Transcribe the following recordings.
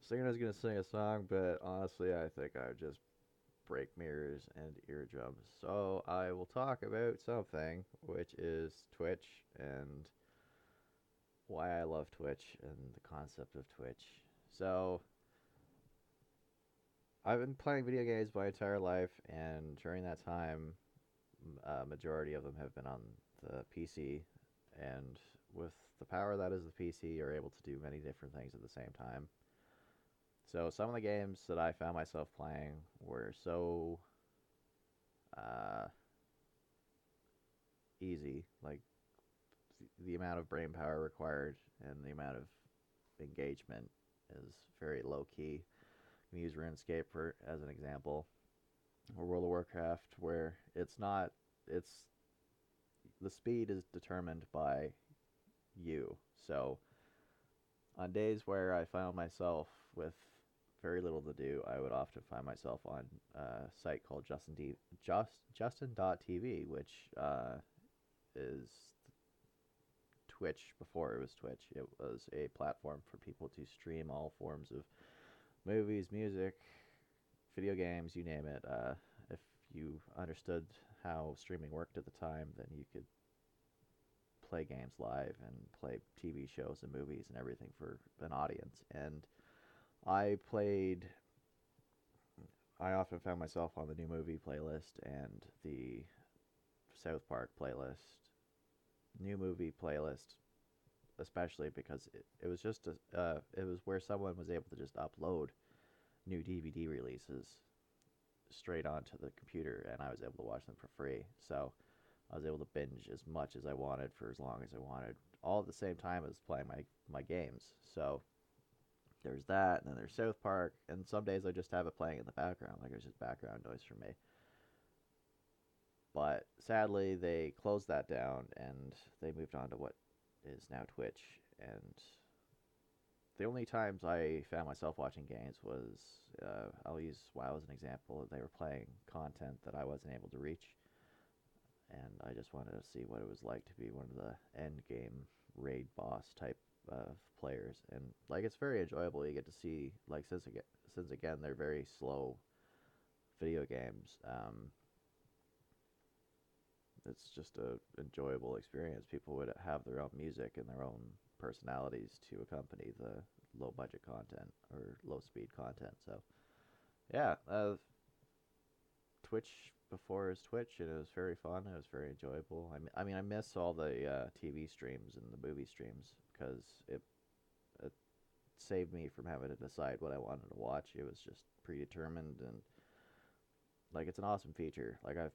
Singing I was gonna sing a song, but honestly, I think I would just break mirrors and eardrums. So I will talk about something, which is Twitch and why I love Twitch and the concept of Twitch. So I've been playing video games my entire life, and during that time, majority of them have been on the PC. And with the power that is the PC, you're able to do many different things at the same time. So some of the games that I found myself playing were so uh, easy, like the amount of brain power required and the amount of engagement is very low key. You can use RuneScape for as an example, or World of Warcraft, where it's the speed is determined by you. So on days where I found myself with very little to do, I would often find myself on a site called Justin.tv, which is Twitch before it was Twitch. It was a platform for people to stream all forms of movies, music, video games, you name it. If you understood how streaming worked at the time, then you could play games live and play TV shows and movies and everything for an audience. And I played. I often found myself on the new movie playlist and the South Park playlist, new movie playlist, especially because it was just it was where someone was able to just upload new DVD releases straight onto the computer, and I was able to watch them for free. So I was able to binge as much as I wanted for as long as I wanted, all at the same time as playing my games. So there's that, and then there's South Park, and some days I just have it playing in the background, like it's just background noise for me. But sadly, they closed that down, and they moved on to what is now Twitch. And the only times I found myself watching games was I'll use WoW as an example. They were playing content that I wasn't able to reach, and I just wanted to see what it was like to be one of the end game raid boss type of players. And like it's very enjoyable. You get to see like since again they're very slow video games. It's just a enjoyable experience. People would have their own music and their own personalities to accompany the low budget content or low speed content. So yeah, Twitch before is Twitch, and it was very fun. It was very enjoyable. I mean, I miss all the TV streams and the movie streams because it saved me from having to decide what I wanted to watch. It was just predetermined, and like it's an awesome feature. Like I've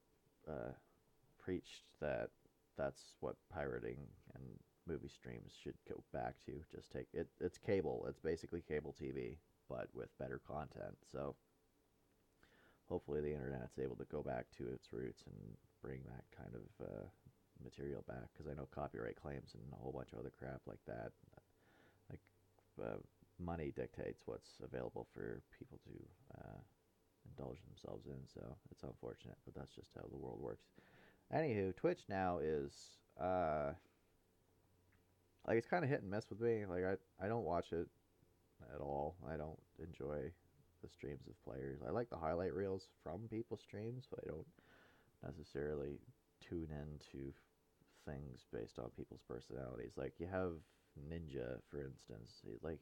preached that that's what pirating and movie streams should go back to. Just take it. It's cable. It's basically cable TV, but with better content. So hopefully the internet's able to go back to its roots and bring that kind of material back. Because I know copyright claims and a whole bunch of other crap like that. Like uh, money dictates what's available for people to indulge themselves in. So it's unfortunate, but that's just how the world works. Anywho, Twitch now is like it's kind of hit and miss with me. Like I don't watch it at all. I don't enjoy the streams of players. I like the highlight reels from people's streams, but I don't necessarily tune into things based on people's personalities. Like you have Ninja, for instance. Like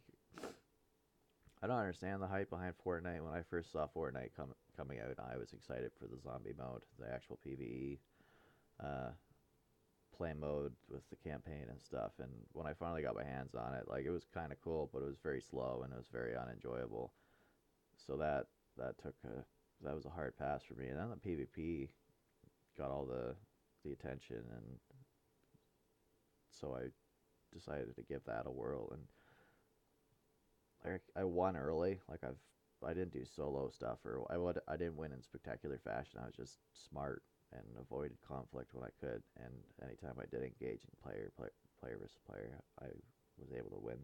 I don't understand the hype behind Fortnite. When I first saw Fortnite coming out, I was excited for the zombie mode, the actual PVE uh, play mode with the campaign and stuff. And when I finally got my hands on it, like it was kind of cool, but it was very slow and it was very unenjoyable. So that was a hard pass for me. And then the PvP got all the attention, and so I decided to give that a whirl. And I won early. I didn't do solo stuff, or I didn't win in spectacular fashion. I was just smart and avoided conflict when I could. And anytime I did engage in player versus player, I was able to win.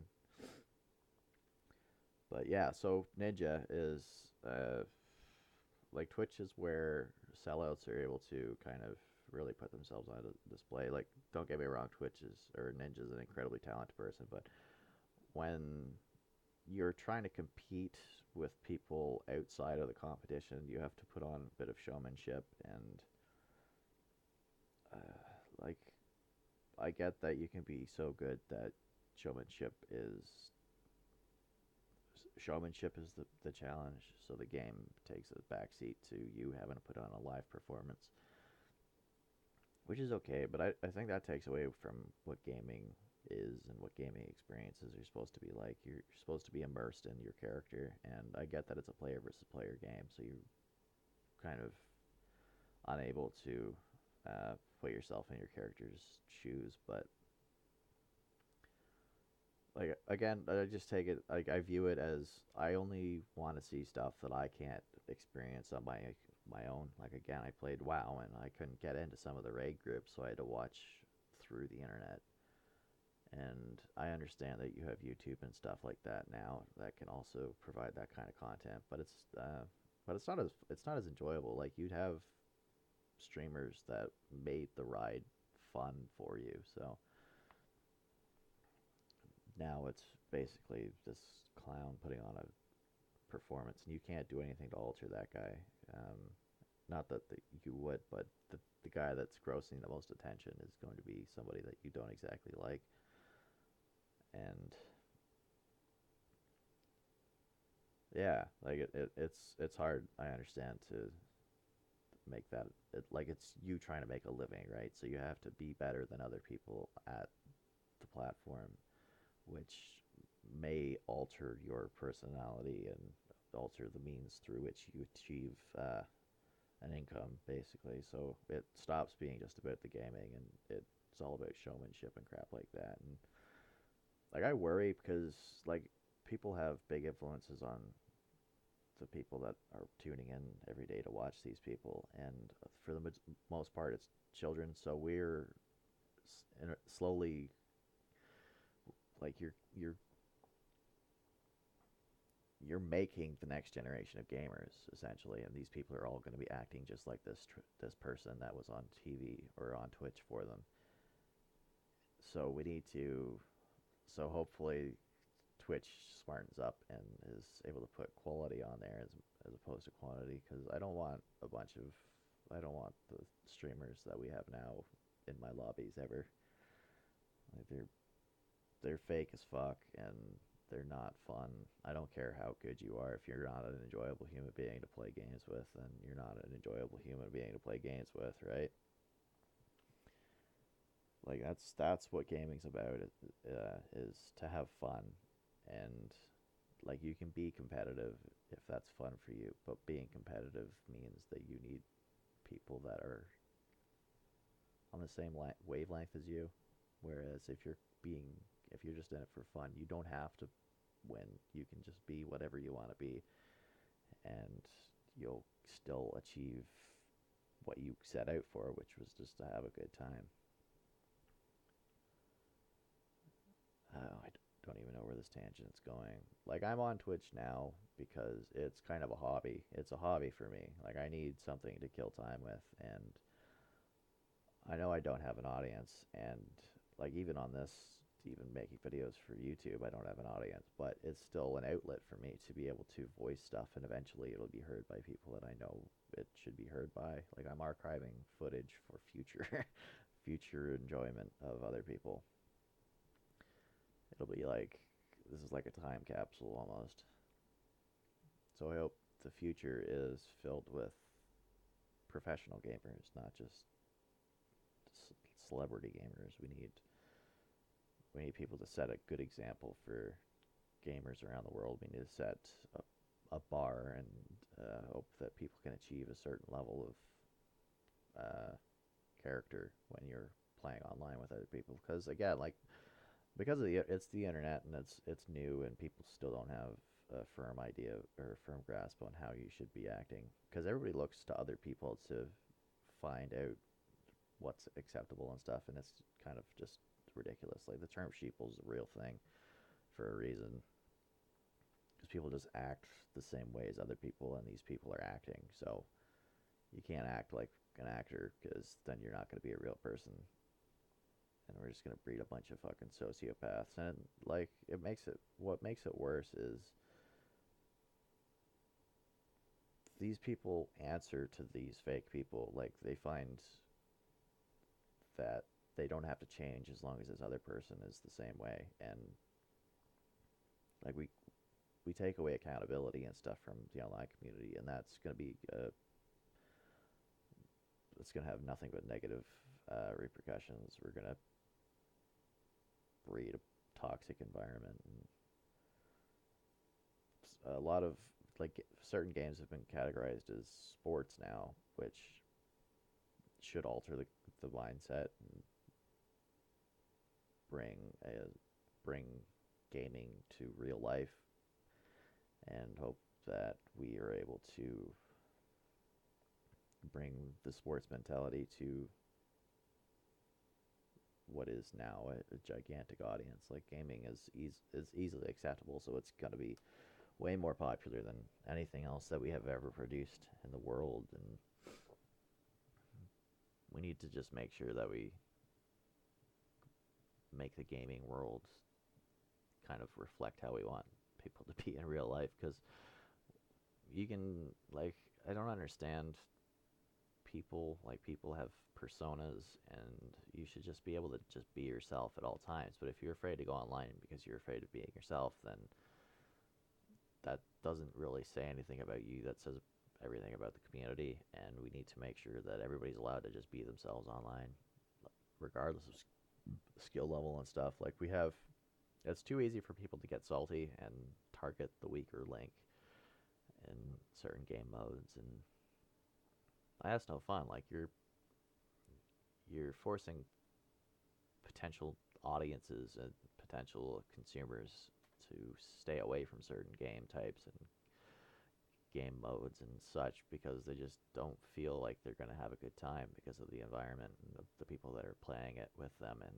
But yeah, so Ninja is like Twitch is where sellouts are able to kind of really put themselves on display. Like, don't get me wrong, Ninja's an incredibly talented person, but when you're trying to compete with people outside of the competition. You have to put on a bit of showmanship and like I get that you can be so good that showmanship is showmanship is the challenge. So the game takes a backseat to you having to put on a live performance, which is okay. But I think that takes away from what gaming is and what gaming experiences are supposed to be like. You're supposed to be immersed in your character, and I get that it's a player versus player game, so you're kind of unable to put yourself in your character's shoes. But like again, I just take it like I view it as I only want to see stuff that I can't experience on my own. Like again, I played WoW and I couldn't get into some of the raid groups, so I had to watch through the internet. And I understand that you have YouTube and stuff like that now that can also provide that kind of content, but it's not as enjoyable. Like you'd have streamers that made the ride fun for you. So now it's basically this clown putting on a performance, and you can't do anything to alter that guy. Um, Not that you would, but the guy that's grossing the most attention is going to be somebody that you don't exactly like. And yeah, like it's hard. I understand to make that like it's you trying to make a living, right? So you have to be better than other people at the platform, which may alter your personality and alter the means through which you achieve an income, basically. So it stops being just about the gaming and it's all about showmanship and crap like that. And like I worry because like people have big influences on the people that are tuning in every day to watch these people, and for the most part, it's children. So we're slowly like you're making the next generation of gamers essentially, and these people are all going to be acting just like this person that was on TV or on Twitch for them. So we need to. So hopefully, Twitch smartens up and is able to put quality on there as opposed to quantity. Because I don't want the streamers that we have now in my lobbies ever. Like they're fake as fuck and they're not fun. I don't care how good you are. If you're not an enjoyable human being to play games with, then you're not an enjoyable human being to play games with, right? Like that's what gaming's about. Is to have fun, and like you can be competitive if that's fun for you. But being competitive means that you need people that are on the same wavelength as you. Whereas if you're just in it for fun, you don't have to win. You can just be whatever you want to be, and you'll still achieve what you set out for, which was just to have a good time. I don't even know where this tangent's going. Like I'm on Twitch now because it's kind of a hobby. It's a hobby for me. Like I need something to kill time with, and I know I don't have an audience, and like even on this, even making videos for YouTube, I don't have an audience, but it's still an outlet for me to be able to voice stuff, and eventually it'll be heard by people that I know it should be heard by. Like I'm archiving footage for future future enjoyment of other people. It'll be like this is like a time capsule almost. So I hope the future is filled with professional gamers, not just celebrity gamers. We need people to set a good example for gamers around the world. We need to set a bar and hope that people can achieve a certain level of character when you're playing online with other people. Because again, like because it's the internet and it's new and people still don't have a firm idea or a firm grasp on how you should be acting. Because everybody looks to other people to find out what's acceptable and stuff, and it's kind of just ridiculous. Like the term sheeple is a real thing for a reason, because people just act the same way as other people, and these people are acting. So you can't act like an actor, because then you're not going to be a real person. and we're just gonna breed a bunch of fucking sociopaths. And like, what makes it worse is these people answer to these fake people. Like, they find that they don't have to change as long as this other person is the same way. And like, we take away accountability and stuff from the online community, and that's going to be it's going to have nothing but negative repercussions. We're going to breed a toxic environment, and a lot of like certain games have been categorized as sports now, which should alter the mindset and bring bring gaming to real life, and hope that we are able to bring the sports mentality to what is now a gigantic audience. Like, gaming is easily acceptable, so it's going to be way more popular than anything else that we have ever produced in the world. And we need to just make sure that we make the gaming world kind of reflect how we want people to be in real life. Because you can, like, I don't understand people. Like, people have personas, and you should just be able to just be yourself at all times. But if you're afraid to go online because you're afraid of being yourself, then that doesn't really say anything about you. That says everything about the community. And we need to make sure that everybody's allowed to just be themselves online, regardless of skill level and stuff. Like, it's too easy for people to get salty and target the weaker link in certain game modes, and that's no fun. Like, you're forcing potential audiences and potential consumers to stay away from certain game types and game modes and such, because they just don't feel like they're going to have a good time because of the environment and the people that are playing it with them. And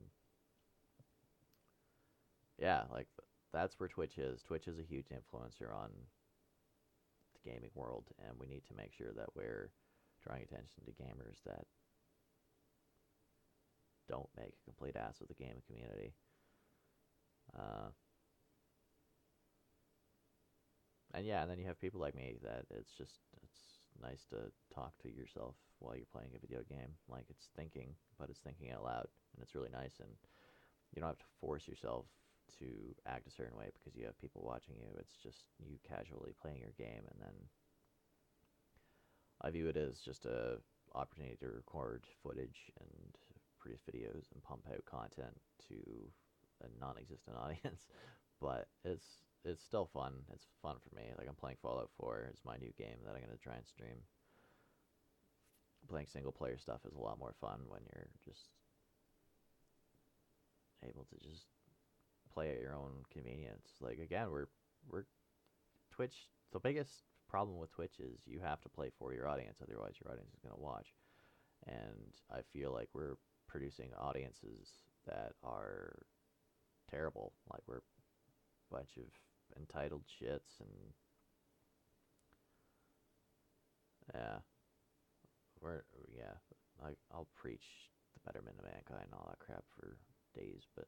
yeah, like, that's where Twitch is. Twitch is a huge influencer on the gaming world, and we need to make sure that we're drawing attention to gamers that don't make a complete ass of the gaming community. And yeah, and then you have people like me that it's nice to talk to yourself while you're playing a video game. Like, it's thinking, but it's thinking out loud, and it's really nice. And you don't have to force yourself to act a certain way because you have people watching you. It's just you casually playing your game, and then I view it as just a opportunity to record footage and produce videos and pump out content to a non-existent audience. But it's still fun. It's fun for me. Like, I'm playing Fallout 4. It's my new game that I'm going to try and stream. Playing single player stuff is a lot more fun when you're just able to just play at your own convenience. Like, again, we're Twitch. The biggest problem with Twitch is you have to play for your audience, otherwise your audience is going to watch. And I feel like we're producing audiences that are terrible. Like, we're a bunch of entitled shits, and yeah, I'll preach the betterment of mankind and all that crap for days, but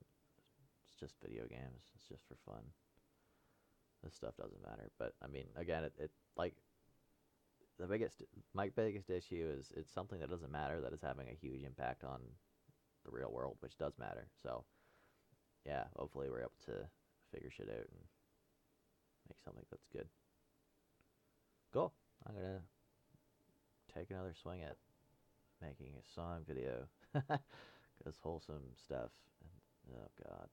it's just video games. It's just for fun. This stuff doesn't matter. But I mean, again, it like my biggest issue is it's something that doesn't matter that is having a huge impact on the real world, which does matter. So yeah, hopefully we're able to figure shit out and make something that's good. Cool. I'm gonna take another swing at making a song video. Cause wholesome stuff. And, oh god.